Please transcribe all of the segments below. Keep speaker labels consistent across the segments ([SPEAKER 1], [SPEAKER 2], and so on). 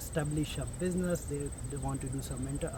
[SPEAKER 1] establish a business, they want to do some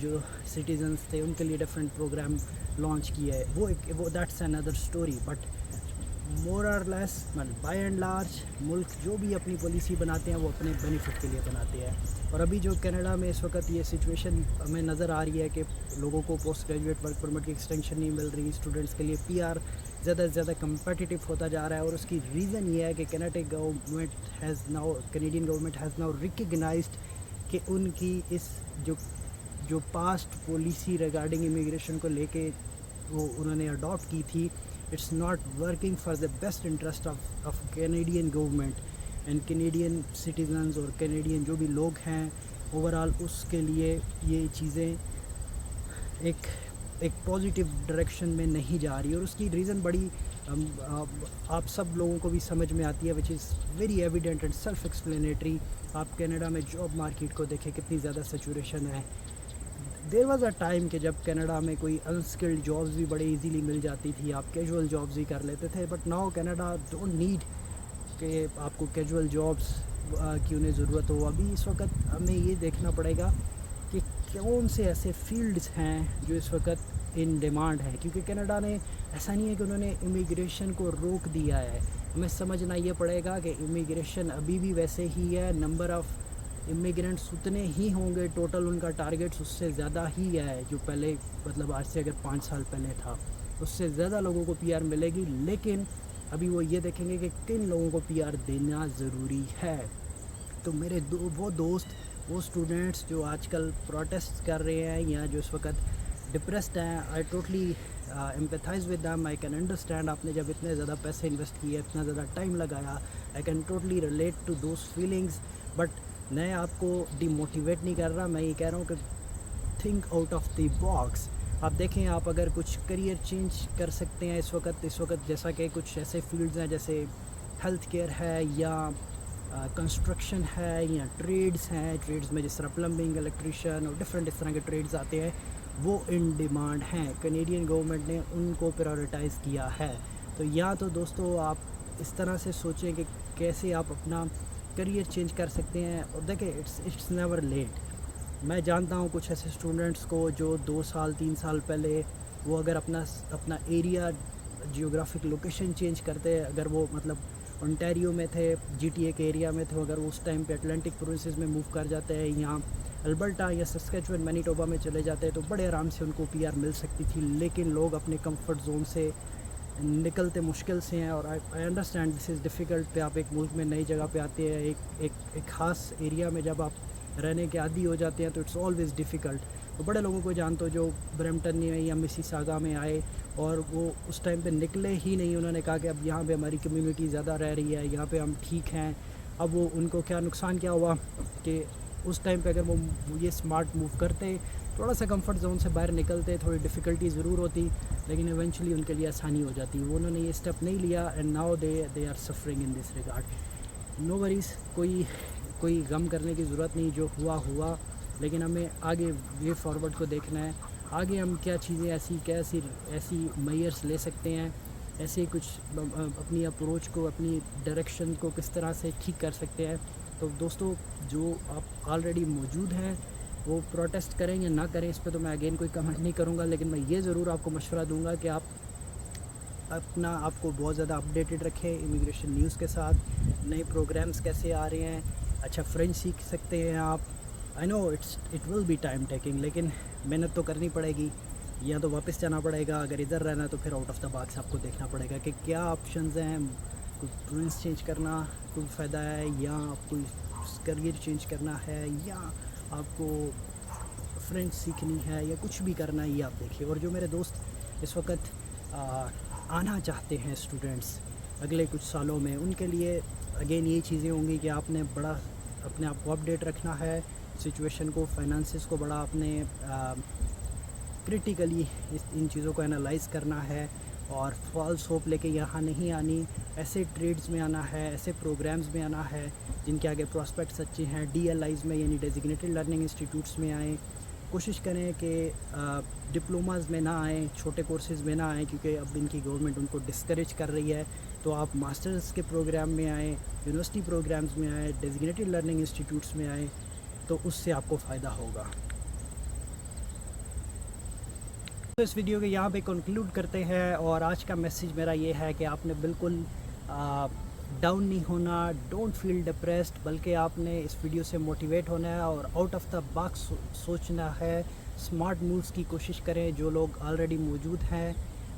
[SPEAKER 1] جو citizens تھے ان کے لیے ڈفرینٹ پروگرام لانچ کیا ہے. وہ دیٹس اندر اسٹوری. بٹ مور اور لیس بائی اینڈ لارج ملک جو بھی اپنی پالیسی بناتے ہیں وہ اپنے بینیفٹ کے لیے بناتے ہیں. اور ابھی جو کینیڈا میں اس وقت یہ سچویشن ہمیں نظر آ رہی ہے کہ لوگوں کو پوسٹ گریجویٹ ورک پرمٹ کی ایکسٹینشن نہیں مل رہی, اسٹوڈنٹس کے لیے پی آر زیادہ سے زیادہ کمپیٹیٹیو ہوتا جا رہا ہے. اور اس کی ریزن یہ ہے کہ Canadian government has now recognized کہ ان کی اس جو پاسٹ پالیسی ریگارڈنگ امیگریشن کو لے کے وہ انہوں نے اڈاپٹ کی تھی, it's not working for the best interest of Canadian government and Canadian citizens اور کینیڈین جو بھی لوگ ہیں اوور آل. اس کے لیے یہ چیزیں ایک پازیٹیو ڈائریکشن میں نہیں جا رہی. اور اس کی ریزن بڑی آپ سب لوگوں کو بھی سمجھ میں آتی ہے, which is very evident and self explanatory. آپ کینیڈا میں جاب مارکیٹ کو دیکھیں کتنی زیادہ سیچوریشن ہے. دیر واز اے ٹائم کہ جب کینیڈا میں کوئی انسکلڈ جابز بھی بڑے ایزیلی مل جاتی تھی, آپ کیجول جابز بھی کر لیتے تھے. But now Canada don't need کہ آپ کو کیجول جابس کی انہیں ضرورت ہو. ابھی اس وقت ہمیں یہ دیکھنا پڑے گا کہ کون سے ایسے فیلڈز ہیں جو اس وقت ان ڈیمانڈ ہیں, کیونکہ کینیڈا نے ایسا نہیں ہے کہ انہوں نے امیگریشن کو روک دیا ہے. ہمیں سمجھنا یہ پڑے گا کہ امیگریشن ابھی بھی ویسے ہی ہے, نمبر آف امیگرینٹس اتنے ہی ہوں گے, ٹوٹل ان کا ٹارگیٹس اس سے زیادہ ہی ہے جو پہلے آج سے اگر 5 سال پہلے تھا, اس سے زیادہ لوگوں کو پی آر ملے گی. لیکن ابھی وہ یہ دیکھیں گے کہ کن لوگوں کو پی آر دینا ضروری ہے. تو میرے وہ دوست, وہ اسٹوڈنٹس جو آج کل پروٹیسٹ کر رہے ہیں یا جو اس وقت ڈپریسڈ ہیں, I totally empathize with them. I can understand, آپ نے جب اتنے زیادہ پیسے انویسٹ کیے, اتنا زیادہ ٹائم لگایا, I can totally relate to those feelings. But میں آپ کو ڈی موٹیویٹ نہیں کر رہا, میں یہ کہہ رہا ہوں کہ think out of the box. آپ دیکھیں, آپ اگر کچھ کریئر چینج کر سکتے ہیں اس وقت جیسا کہ کچھ ایسے فیلڈز ہیں جیسے ہیلتھ کیئر ہے یا کنسٹرکشن ہے یا ٹریڈز ہیں, ٹریڈز میں جس طرح پلمبنگ, الیکٹریشین اور ڈفرینٹ اس طرح کے ٹریڈز آتے ہیں, وہ ان ڈیمانڈ ہیں. کینیڈین گورنمنٹ نے ان کو پرائورٹائز کیا ہے. تو یا تو دوستو آپ اس طرح سے سوچیں کہ کیسے آپ اپنا کریئر چینج کر سکتے ہیں. اور دیکھیں, اٹس نیور لیٹ. میں جانتا ہوں کچھ ایسے اسٹوڈنٹس کو جو 2 سال 3 سال پہلے وہ اگر اپنا ایریا جیوگرافک لوکیشن چینج کرتے, اگر وہ انٹیریو میں تھے, جی ٹی اے کے ایریا میں تھے, اگر وہ اس ٹائم پہ اٹلانٹک پروونسز میں موو کر جاتے ہیں یا البرٹا یا سسکیچوین مینیٹوبا میں چلے جاتے ہیں, تو بڑے آرام سے ان کو پی آر مل سکتی تھی. لیکن لوگ اپنے کمفرٹ زون سے نکلتے مشکل سے ہیں. اور I understand this is difficult پہ آپ ایک ملک میں نئی جگہ پہ آتے ہیں, ایک خاص ایریا میں جب آپ رہنے کے عادی ہو جاتے ہیں تو اٹس آلویز ڈیفیکلٹ. تو بڑے لوگوں کو جانتے ہو جو برمپٹن میں یا مسیساگا میں آئے اور وہ اس ٹائم پہ نکلے ہی نہیں, انہوں نے کہا کہ اب یہاں پہ ہماری کمیونٹی زیادہ رہ رہی ہے, یہاں پہ ہم ٹھیک ہیں. اب وہ ان کو کیا نقصان کیا ہوا کہ اس ٹائم پہ اگر وہ یہ اسمارٹ موو کرتے, تھوڑا سا کمفرٹ زون سے باہر نکلتے, تھوڑی ڈیفیکلٹی ضرور ہوتی لیکن ایونچولی ان کے لیے آسانی ہو جاتی. وہ انہوں نے یہ اسٹیپ نہیں لیا and now they are suffering in this regard. No worries, کوئی غم کرنے کی ضرورت نہیں, جو ہوا. لیکن ہمیں آگے وے فارورڈ کو دیکھنا ہے. آگے ہم کیا چیزیں ایسی میئرس لے سکتے ہیں, ایسے کچھ اپنی اپروچ کو, اپنی ڈائریکشن کو کس طرح سے ٹھیک کر سکتے ہیں. تو دوستو, جو آپ آلریڈی موجود ہیں وہ پروٹیسٹ کریں یا نہ کریں, اس پہ تو میں اگین کوئی کمنٹ نہیں کروں گا. لیکن میں یہ ضرور آپ کو مشورہ دوں گا کہ آپ کو بہت زیادہ اپڈیٹڈ رکھیں امیگریشن نیوز کے ساتھ. نئے پروگرامز کیسے آ رہے ہیں, اچھا فرینچ سیکھ سکتے ہیں آپ. I know it will be time taking, لیکن محنت تو کرنی پڑے گی. یا تو واپس جانا پڑے گا, اگر ادھر رہنا تو پھر آؤٹ آف دا باکس آپ کو دیکھنا پڑے گا کہ کیا آپشنز ہیں. کوئی پروونس چینج کرنا کوئی فائدہ ہے, یا آپ کوئی کریئر چینج کرنا ہے, یا آپ کو فرینچ سیکھنی ہے, یا کچھ بھی کرنا ہے, یہ آپ دیکھیے. اور جو میرے دوست اس وقت آنا چاہتے ہیں اسٹوڈنٹس اگلے کچھ سالوں میں, ان کے لیے اگین یہ چیزیں ہوں گی کہ آپ نے بڑا اپنے آپ کو اپڈیٹ رکھنا ہے, سچویشن کو, فائنانسز کو بڑا اپنے کرٹیکلی ان چیزوں کو انالائز کرنا ہے. اور فالس ہوپ لے کے یہاں نہیں آنی, ایسے ٹریڈز میں آنا ہے, ایسے پروگرامز میں آنا ہے جن کے آگے پراسپیکٹس اچھے ہیں. ڈی ایل آئیز میں یعنی ڈیزگنیٹڈ لرننگ انسٹیٹیوٹس میں آئیں. کوشش کریں کہ ڈپلوماز میں نہ آئیں, چھوٹے کورسز میں نہ آئیں, کیونکہ اب ان کی گورنمنٹ ان کو ڈسکریج کر رہی ہے. تو آپ ماسٹرز کے پروگرام میں آئیں, یونیورسٹی پروگرامز میں آئیں, ڈیزگنیٹڈ لرننگ انسٹیٹیوٹس میں آئیں, تو اس سے آپ کو فائدہ ہوگا. تو اس ویڈیو کے یہاں پہ کنکلوڈ کرتے ہیں، اور آج کا میسیج میرا یہ ہے کہ آپ نے بالکل ڈاؤن نہیں ہونا، ڈونٹ فیل ڈپریسڈ، بلکہ آپ نے اس ویڈیو سے موٹیویٹ ہونا ہے اور آؤٹ آف دا باکس سوچنا ہے، اسمارٹ مووز کی کوشش کریں. جو لوگ آلریڈی موجود ہیں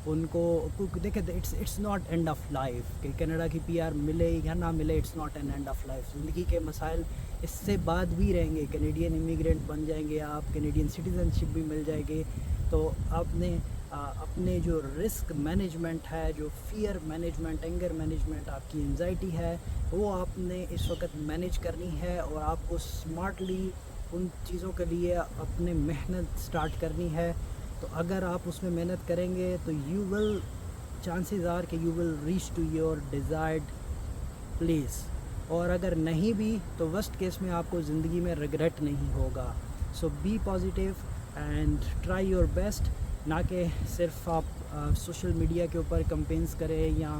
[SPEAKER 1] ان کو دیکھیں، it's not end of life کہ کینیڈا کی پی آر ملے یا نہ ملے، it's not an end of life. زندگی کے مسائل اس سے بعد بھی رہیں گے. کینیڈین امیگرینٹ بن جائیں گے آپ، کینیڈین سٹیزن شپ بھی مل جائے گی. تو آپ نے اپنے جو رسک مینجمنٹ ہے، جو فیئر مینجمنٹ، اینگر مینجمنٹ، آپ کی انزائٹی ہے، وہ آپ نے اس وقت مینیج کرنی ہے، اور آپ کو اسمارٹلی ان چیزوں کے لیے اپنے محنت سٹارٹ کرنی ہے. تو اگر آپ اس میں محنت کریں گے تو یو ول، چانسز آر کہ you will reach to your desired place. اور اگر نہیں بھی تو ورسٹ کیس میں آپ کو زندگی میں ریگریٹ نہیں ہوگا. So be positive and try your best. نہ کہ صرف آپ سوشل میڈیا کے اوپر کمپینز کریں یا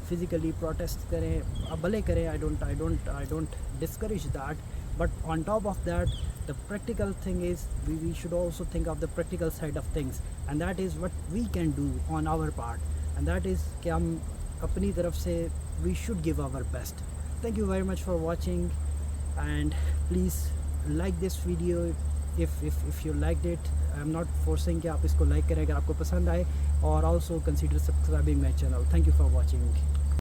[SPEAKER 1] فزیکلی پروٹیسٹ کریں. بھلے کریں، I don't discourage that, but on top of that the practical thing is we should also think of the practical side of things, and that is what we can do on our part, and that is کہ ہم اپنی طرف سے we should give our best. Thank you very much for watching, and please like this video if you liked it. I'm not forcing کہ آپ اس کو like کریں اگر آپ کو پسند آئے, اور also consider subscribing my channel. Thank you for watching.